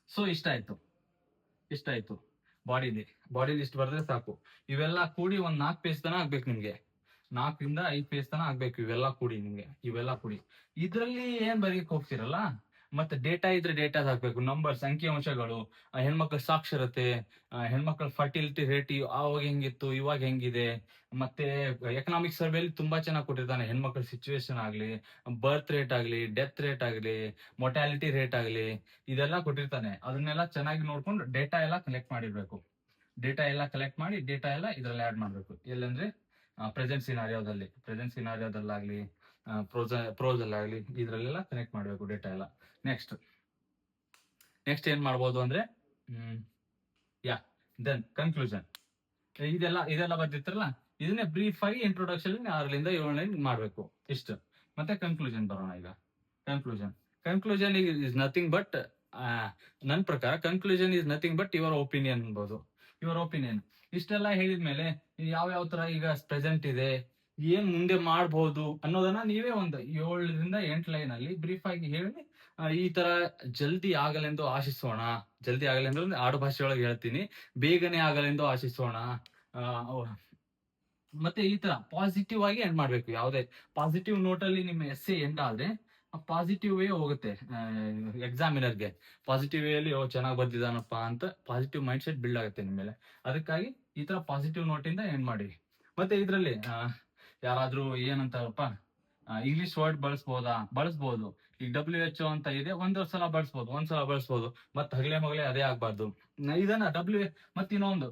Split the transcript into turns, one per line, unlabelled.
So ಇಷ್ಟ ಆಯ್ತು ಬಾಡಿಲಿ ಇಷ್ಟು ಬರೆದ್ರೆ ಸಾಕು. ಇವೆಲ್ಲ ಕೂಡಿ ಒಂದ್ 4 ಪೇಜ್ ತನ ಆಗ್ಬೇಕು ನಿಮ್ಗೆ. 4 ರಿಂದ 5 ಪೇಜ್ ತನ ಆಗ್ಬೇಕು ಇವೆಲ್ಲ ಕೂಡಿ. ಇದ್ರಲ್ಲಿ ಏನ್ ಬರೀಕ್ ಹೋಗ್ತಿರಲ್ಲ, ಮತ್ತೆ ಡೇಟಾ ಇದ್ರೆ ಡೇಟಾ ಹಾಕ್ಬೇಕು, ನಂಬರ್ಸ್, ಅಂಕಿ ಅಂಶಗಳು, ಹೆಣ್ಮಕ್ಳ ಸಾಕ್ಷರತೆ, ಹೆಣ್ಮಕ್ಳ ಫರ್ಟಿಲಿಟಿ ರೇಟ್ ಆವಾಗ ಹೆಂಗಿತ್ತು, ಇವಾಗ ಹೆಂಗಿದೆ, ಮತ್ತೆ ಎಕನಾಮಿಕ್ ಸರ್ವೆಲಿ ತುಂಬಾ ಚೆನ್ನಾಗಿ ಕೊಟ್ಟಿರ್ತಾನೆ. ಹೆಣ್ಮಕ್ಳ ಸಿಚುವೇಶನ್ ಆಗ್ಲಿ, ಬರ್ತ್ ರೇಟ್ ಆಗ್ಲಿ, ಡೆತ್ ರೇಟ್ ಆಗ್ಲಿ, ಮೊರ್ಟಾಲಿಟಿ ರೇಟ್ ಆಗ್ಲಿ, ಇದೆಲ್ಲ ಕೊಟ್ಟಿರ್ತಾನೆ. ಅದನ್ನೆಲ್ಲ ಚೆನ್ನಾಗಿ ನೋಡ್ಕೊಂಡು ಡೇಟಾ ಎಲ್ಲ ಕಲೆಕ್ಟ್ ಮಾಡಿರ್ಬೇಕು. ಡೇಟಾ ಎಲ್ಲ ಇದ್ರಲ್ಲಿ ಆಡ್ ಮಾಡ್ಬೇಕು. ಎಲ್ಲಂದ್ರೆ ಪ್ರೆಸೆಂಟ್ ಸಿನಾರಿಯೋದಲ್ಲಾಗ್ಲಿ, ಪ್ರೋಸ್ ಅಲ್ಲಾಗ್ಲಿ, ಇದ್ರಲ್ಲೆಲ್ಲ ಕನೆಕ್ಟ್ ಮಾಡ್ಬೇಕು ಡೇಟಾ ಎಲ್ಲ. ನೆಕ್ಸ್ಟ್ ಏನ್ ಮಾಡ್ಬೋದು ಅಂದ್ರೆ ದೆನ್ ಕನ್ಕ್ಲೂಷನ್. ಇದೆಲ್ಲ ಬರ್ದಿರ್ತಾರಲ್ಲ, ಇದನ್ನೇ ಬ್ರೀಫ್ ಆಗಿ ಇಂಟ್ರೊಡಕ್ಷನ್ 6 ರಿಂದ 7 ಲೈನ್ ಮಾಡ್ಬೇಕು ಇಷ್ಟು. ಮತ್ತೆ ಕನ್ಕ್ಲೂಷನ್ ಬರೋಣ. ಈಗ ಕನ್ಕ್ಲೂಷನ್ ಇಸ್ ನಥಿಂಗ್ ಬಟ್, ನನ್ನ ಪ್ರಕಾರ conclusion is nothing but your opinion ಅನ್ಬೋದು. ಇಷ್ಟೆಲ್ಲ ಹೇಳಿದ್ಮೇಲೆ ಯಾವ ತರ ಈಗ ಪ್ರೆಸೆಂಟ್ ಇದೆ, ಏನ್ ಮುಂದೆ ಮಾಡ್ಬೋದು ಅನ್ನೋದನ್ನ ನೀವೇ ಒಂದು 7 ರಿಂದ 8 ಲೈನ್ ಅಲ್ಲಿ ಬ್ರೀಫ್ ಆಗಿ ಹೇಳಿ, ಈ ತರ ಜಲ್ದಿ ಆಗಲೆಂದು ಆಶಿಸೋಣ. ಜಲ್ದಿ ಆಗಲೆಂದು ಆಡು ಭಾಷೆಯೊಳಗೆ ಹೇಳ್ತೀನಿ, ಬೇಗನೆ ಆಗಲೆಂದು ಆಶಿಸೋಣ. ಮತ್ತೆ ಈ ತರ ಪಾಸಿಟಿವ್ ಆಗಿ ಎಂಡ್ ಮಾಡ್ಬೇಕು. ಯಾವುದೇ ಪಾಸಿಟಿವ್ ನೋಟ್ ಅಲ್ಲಿ ನಿಮ್ಮ ಎಸ್ಸೆ ಎಂಡ್ ಆದ್ರೆ ಪಾಸಿಟಿವ್ ವೇ ಹೋಗುತ್ತೆ ಎಕ್ಸಾಮಿನರ್ಗೆ. ಪಾಸಿಟಿವ್ ವೇ ಅಲ್ಲಿ ಚೆನ್ನಾಗಿ ಬರ್ದಿದ್ದಾನಪ್ಪ ಅಂತ ಪಾಸಿಟಿವ್ ಮೈಂಡ್ ಸೆಟ್ ಬಿಲ್ಡ್ ಆಗುತ್ತೆ ನಿಮ್ಮ ಮೇಲೆ. ಅದಕ್ಕಾಗಿ ಈ ತರ ಪಾಸಿಟಿವ್ ನೋಟ್ ಇಂದ ಎಂಡ್ ಮಾಡಿ. ಮತ್ತೆ ಇದ್ರಲ್ಲಿ ಯಾರಾದ್ರೂ ಏನಂತಾರಪ್ಪ, ಇಂಗ್ಲಿಷ್ ವರ್ಡ್ ಬಳಸ್ಬೋದು. ಈಗ WHO ಅಂತ ಇದೆ, ಒಂದ್ಸಲ ಬಳಸ್ಬೋದು, ಮತ್ತೆ ಹಗಲೇ ಮಗಲೇ ಅದೇ ಆಗ್ಬಾರ್ದು. ಇದನ್ನ ಮತ್ತೆ ಇನ್ನೊಂದು